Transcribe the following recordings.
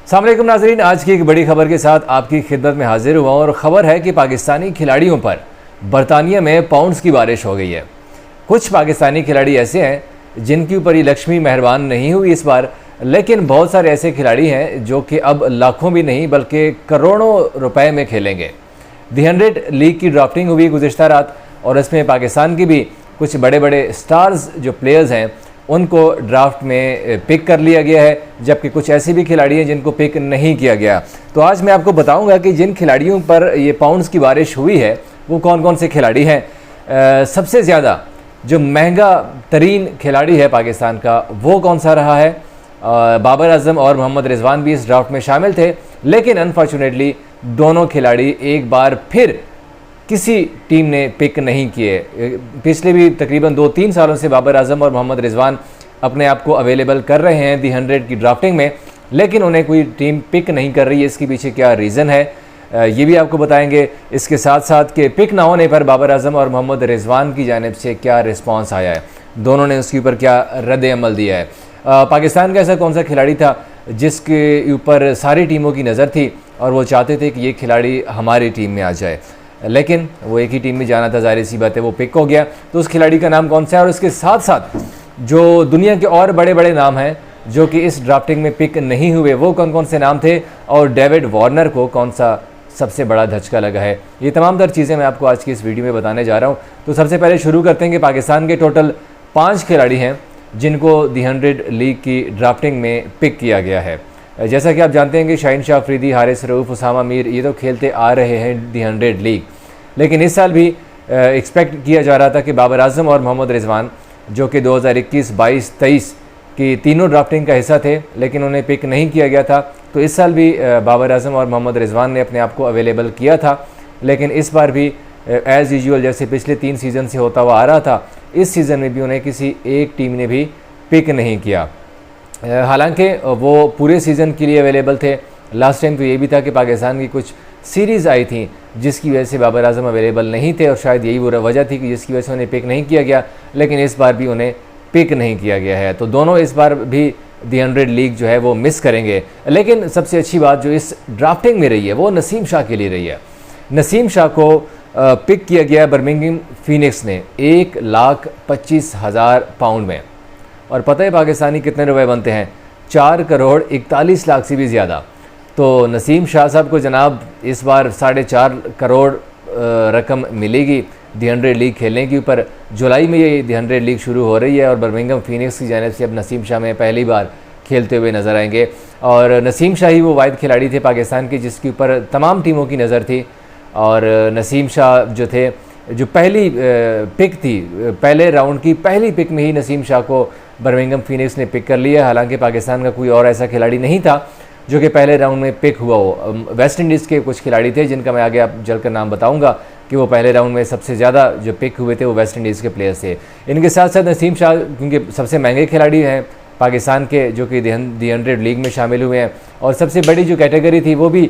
अस्सलाम वालेकुम नाज़रीन, आज की एक बड़ी खबर के साथ आपकी खिदमत में हाजिर हुआ और ख़बर है कि पाकिस्तानी खिलाड़ियों पर बरतानिया में पाउंड्स की बारिश हो गई है। कुछ पाकिस्तानी खिलाड़ी ऐसे हैं जिनके ऊपर ये लक्ष्मी मेहरबान नहीं हुई इस बार, लेकिन बहुत सारे ऐसे खिलाड़ी हैं जो कि अब लाखों भी नहीं बल्कि करोड़ों रुपए में खेलेंगे। दी 100 लीग की ड्राफ्टिंग हुई गुज़िश्ता रात और इसमें पाकिस्तान के भी कुछ बड़े बड़े स्टार्स जो प्लेयर्स हैं उनको ड्राफ्ट में पिक कर लिया गया है, जबकि कुछ ऐसे भी खिलाड़ी हैं जिनको पिक नहीं किया गया। तो आज मैं आपको बताऊंगा कि जिन खिलाड़ियों पर ये पाउंड्स की बारिश हुई है वो कौन कौन से खिलाड़ी हैं। सबसे ज़्यादा जो महंगा तरीन खिलाड़ी है पाकिस्तान का वो कौन सा रहा है। बाबर आजम और मोहम्मद रिजवान भी इस ड्राफ्ट में शामिल थे, लेकिन अनफॉर्चुनेटली दोनों खिलाड़ी एक बार फिर किसी टीम ने पिक नहीं किए। पिछले भी तकरीबन 2-3 सालों से बाबर आजम और मोहम्मद रिजवान अपने आप को अवेलेबल कर रहे हैं दी 100 की ड्राफ्टिंग में, लेकिन उन्हें कोई टीम पिक नहीं कर रही है। इसके पीछे क्या रीज़न है ये भी आपको बताएंगे। इसके साथ साथ के पिक ना होने पर बाबर आजम और मोहम्मद रिजवान की जानिब से क्या रिस्पॉन्स आया है, दोनों ने उसके ऊपर क्या रद्द अमल दिया है। पाकिस्तान का ऐसा कौन सा खिलाड़ी था जिसके ऊपर सारी टीमों की नज़र थी और वो चाहते थे कि ये खिलाड़ी हमारी टीम में आ जाए, लेकिन वो एक ही टीम में जाना था, जाहिर सी बात है वो पिक हो गया। तो उस खिलाड़ी का नाम कौन सा है और उसके साथ साथ जो दुनिया के और बड़े बड़े नाम हैं जो कि इस ड्राफ्टिंग में पिक नहीं हुए वो कौन कौन से नाम थे, और डेविड वार्नर को कौन सा सबसे बड़ा धचका लगा है, ये तमाम तर चीज़ें मैं आपको आज की इस वीडियो में बताने जा रहा हूँ। तो सबसे पहले शुरू करते हैं कि पाकिस्तान के टोटल 5 खिलाड़ी हैं जिनको दी 100 लीग की ड्राफ्टिंग में पिक किया गया है। जैसा कि आप जानते हैं कि शाहीन शाह अफरीदी, हारिस रऊफ़, उसामा मीर ये तो खेलते आ रहे हैं दी 100 लीग, लेकिन इस साल भी एक्सपेक्ट किया जा रहा था कि बाबर आजम और मोहम्मद रिजवान जो कि 2021, 22, 23 की तीनों ड्राफ्टिंग का हिस्सा थे, लेकिन उन्हें पिक नहीं किया गया था। तो इस साल भी बाबर आजम और मोहम्मद रिजवान ने अपने आप को अवेलेबल किया था, लेकिन इस बार भी एज़ यूजुअल जैसे पिछले 3 सीज़न से होता हुआ आ रहा था, इस सीज़न में भी उन्हें किसी एक टीम ने भी पिक नहीं किया। हालांकि वो पूरे सीज़न के लिए अवेलेबल थे। लास्ट टाइम तो ये भी था कि पाकिस्तान की कुछ सीरीज़ आई थी जिसकी वजह से बाबर आजम अवेलेबल नहीं थे और शायद यही वो वजह थी कि जिसकी वजह से उन्हें पिक नहीं किया गया, लेकिन इस बार भी उन्हें पिक नहीं किया गया है। तो दोनों इस बार भी दी 100 लीग जो है वो मिस करेंगे। लेकिन सबसे अच्छी बात जो इस ड्राफ्टिंग में रही है वो नसीम शाह के लिए रही है। नसीम शाह को पिक किया गया बर्मिंघम फीनिक्स ने 1,25,000 पाउंड में, और पता है पाकिस्तानी कितने रुपए बनते हैं, 4,41,00,000 से भी ज़्यादा। तो नसीम शाह साहब को जनाब इस बार 4.5 करोड़ रकम मिलेगी दी 100 लीग खेलने के ऊपर। जुलाई में ये दी 100 लीग शुरू हो रही है और बर्मिंघम फीनिक्स की जानिब से अब नसीम शाह में पहली बार खेलते हुए नज़र आएंगे। और नसीम शाह ही वो वाहिद खिलाड़ी थे पाकिस्तान के जिसके ऊपर तमाम टीमों की नज़र थी, और नसीम शाह जो थे जो पहली पिक थी, पहले राउंड की पहली पिक में ही नसीम शाह को बर्मिंघम फीनिक्स ने पिक कर लिया। हालांकि पाकिस्तान का कोई और ऐसा खिलाड़ी नहीं था जो कि पहले राउंड में पिक हुआ हो। वेस्ट इंडीज़ के कुछ खिलाड़ी थे जिनका मैं आगे आप चलकर नाम बताऊंगा कि वो पहले राउंड में सबसे ज़्यादा जो पिक हुए थे वो वेस्ट इंडीज़ के प्लेयर्स थे। इनके साथ साथ नसीम शाह क्योंकि सबसे महंगे खिलाड़ी हैं पाकिस्तान के जो कि दी 100 लीग में शामिल हुए हैं, और सबसे बड़ी जो कैटेगरी थी वो भी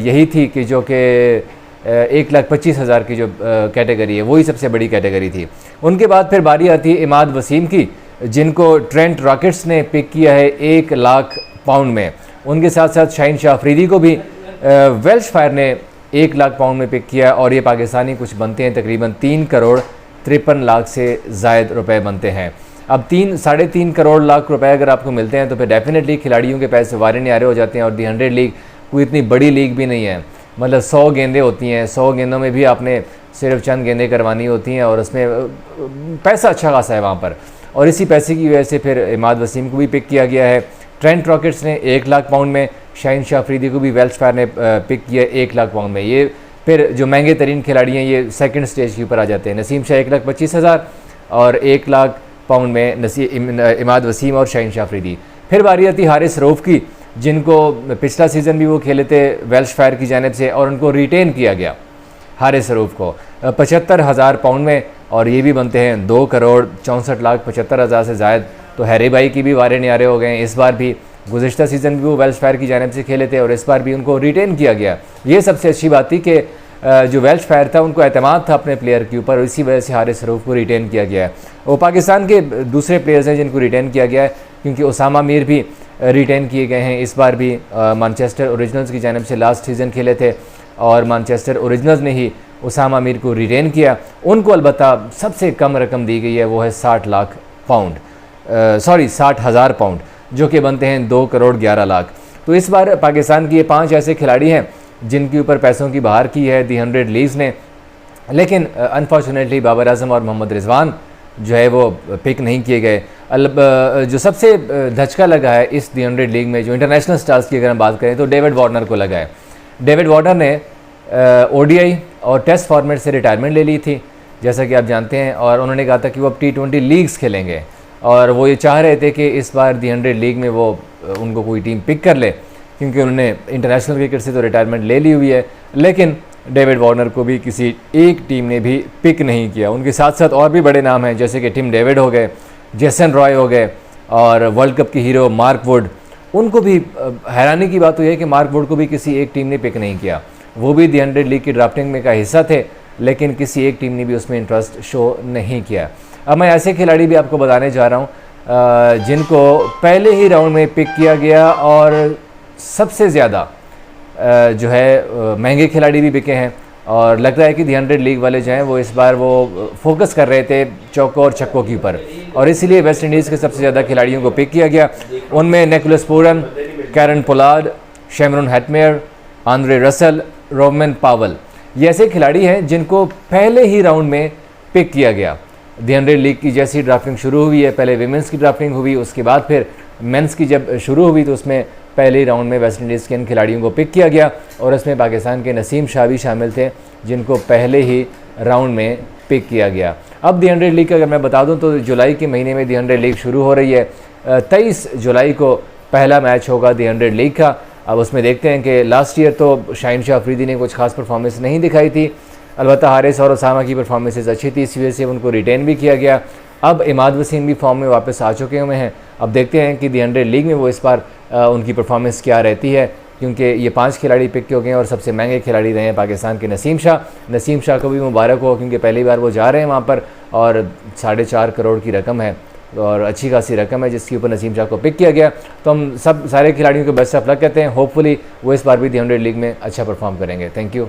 यही थी कि जो कि 1,25,000 की जो कैटेगरी है वही सबसे बड़ी कैटेगरी थी। उनके बाद फिर बारी आती है इमाद वसीम की, जिनको ट्रेंट रॉकेट्स ने पिक किया है 1,00,000 पाउंड में। उनके साथ साथ शाहीन शाह अफरीदी को भी वेल्श फायर ने 1,00,000 पाउंड में पिक किया, और ये पाकिस्तानी कुछ बनते हैं तकरीबन 3,53,00,000 से ज़ायद रुपए बनते हैं। अब 3-3.5 करोड़ लाख रुपए अगर आपको मिलते हैं तो फिर डेफिनेटली खिलाड़ियों के पैसे वारे न्यारे हो जाते हैं। और दी 100 लीग कोई इतनी बड़ी लीग भी नहीं है, मतलब 100 गेंदें होती हैं, 100 गेंदों में भी आपने सिर्फ चंद गेंदें करवानी होती हैं और उसमें पैसा अच्छा खासा है वहाँ पर। और इसी पैसे की वजह से फिर इमाद वसीम को भी पिक किया गया है। ट्रेंट रॉकेट्स ने 1,00,000 पाउंड में, शाहीन शाह अफरीदी को भी वेल्श फायर ने पिक किया 1,00,000 पाउंड में। ये फिर जो महंगे तरीन खिलाड़ी हैं ये सेकंड स्टेज के ऊपर आ जाते हैं। नसीम शाह 1,25,000 और 1,00,000 पाउंड में इमाद वसीम और शाहीन शाह अफरीदी। फिर बारी आती हारिस रऊफ़ की, जिनको पिछला सीज़न भी वो खेले थे वेल्श फायर की जानिब से, और उनको रिटेन किया गया हारिस रऊफ़ को 75,000 पाउंड में, और ये भी बनते हैं 2,64,75,000 से ज़ायद। तो हैरी भाई की भी वारे न्यारे हो गए। इस बार भी गुज़िश्ता सीज़न भी वो वेल्श फायर की जानिब से खेले थे और इस बार भी उनको रिटेन किया गया। ये सबसे अच्छी बात थी कि जो वेल्श फायर था उनको एतमाद था अपने प्लेयर के ऊपर, और इसी वजह से हारिस रऊफ़ को रिटेन किया गया है। और पाकिस्तान के दूसरे प्लेयर्स हैं जिनको रिटेन किया गया है, क्योंकि उसामा मीर भी रिटेन किए गए हैं। इस बार भी मैनचेस्टर ओरिजिनल्स की जानिब से लास्ट सीज़न खेले थे और मैनचेस्टर ओरिजिनल्स ने ही उसामा मीर को रिटेन किया। उनको अलबत्ता सबसे कम रकम दी गई है, वो है 60 लाख पाउंड, 60,000 पाउंड, जो कि बनते हैं 2 करोड़ 11 लाख। तो इस बार पाकिस्तान के ये 5 ऐसे खिलाड़ी हैं जिनके ऊपर पैसों की बहार की है दी 100 लीग्स ने, लेकिन अनफॉर्चुनेटली बाबर आजम और मोहम्मद रिजवान जो है वो पिक नहीं किए गए। जो सबसे धचका लगा है इस दी 100 लीग में, जो इंटरनेशनल स्टार्स की अगर हम बात करें, तो डेविड वार्नर को लगा है। डेविड वार्नर ने ओडीआई और टेस्ट फॉर्मेट से रिटायरमेंट ले ली थी, जैसा कि आप जानते हैं, और उन्होंने कहा था कि वो अब T20 लीग्स खेलेंगे और वो ये चाह रहे थे कि इस बार दी 100 लीग में वो उनको कोई टीम पिक कर ले, क्योंकि उन्होंने इंटरनेशनल क्रिकेट से तो रिटायरमेंट ले ली हुई है। लेकिन डेविड वार्नर को भी किसी एक टीम ने भी पिक नहीं किया। उनके साथ साथ और भी बड़े नाम हैं, जैसे कि टिम डेविड हो गए, जेसन रॉय हो गए और वर्ल्ड कप के हीरो मार्क वुड। उनको भी हैरानी की बात तो यह है कि मार्क वुड को भी किसी एक टीम ने पिक नहीं किया। वो भी दी 100 लीग की ड्राफ्टिंग में का हिस्सा थे, लेकिन किसी एक टीम ने भी उसमें इंटरेस्ट शो नहीं किया। अब मैं ऐसे खिलाड़ी भी आपको बताने जा रहा हूँ जिनको पहले ही राउंड में पिक किया गया और सबसे ज़्यादा जो है महंगे खिलाड़ी भी बिके हैं, और लगता है कि दी 100 लीग वाले जो हैं वो इस बार वो फोकस कर रहे थे चौकों और छक्कों के ऊपर, और इसीलिए वेस्ट इंडीज़ के सबसे ज़्यादा खिलाड़ियों को पिक किया गया। उनमें Nicholas Pooran, Kieron Pollard, Shimron Hetmyer, Andre Russell, Rovman Powell, ये ऐसे खिलाड़ी हैं जिनको पहले ही राउंड में पिक किया गया। दी 100 लीग की जैसी ड्राफ्टिंग शुरू हुई है, पहले विमेंस की ड्राफ्टिंग हुई, उसके बाद फिर मेंस की जब शुरू हुई तो उसमें पहले ही राउंड में वेस्ट इंडीज़ के इन खिलाड़ियों को पिक किया गया, और उसमें पाकिस्तान के नसीम शाह भी शामिल थे जिनको पहले ही राउंड में पिक किया गया। अब दी 100 लीग का अगर मैं बता दूं तो जुलाई के महीने में दी 100 लीग शुरू हो रही है। 23 जुलाई को पहला मैच होगा दी 100 लीग का। अब उसमें देखते हैं कि लास्ट ईयर तो शाहीन शाह अफरीदी ने कुछ खास परफॉर्मेंस नहीं दिखाई थी, अलबत्ता हारिस और उसामा की परफॉर्मेंसेस अच्छी थी, इस वजह से उनको रिटेन भी किया गया। अब इमाद वसीम भी फॉर्म में वापस आ चुके हुए हैं। अब देखते हैं कि दी 100 लीग में वो इस बार उनकी परफॉर्मेंस क्या रहती है, क्योंकि ये 5 खिलाड़ी पिक हो गए हैं और सबसे महंगे खिलाड़ी रहे हैं पाकिस्तान के नसीम शाह को भी मुबारक हो, क्योंकि पहली बार वो जा रहे हैं वहाँ पर, और 4.5 करोड़ की रकम है और अच्छी खासी रकम है जिसके ऊपर नसीम शाह को पिक किया गया। तो हम सारे खिलाड़ियों को बेस्ट ऑफ लक कहते हैं। होपफुली वो इस बार भी दी 100 लीग में अच्छा परफॉर्म करेंगे। Thank you.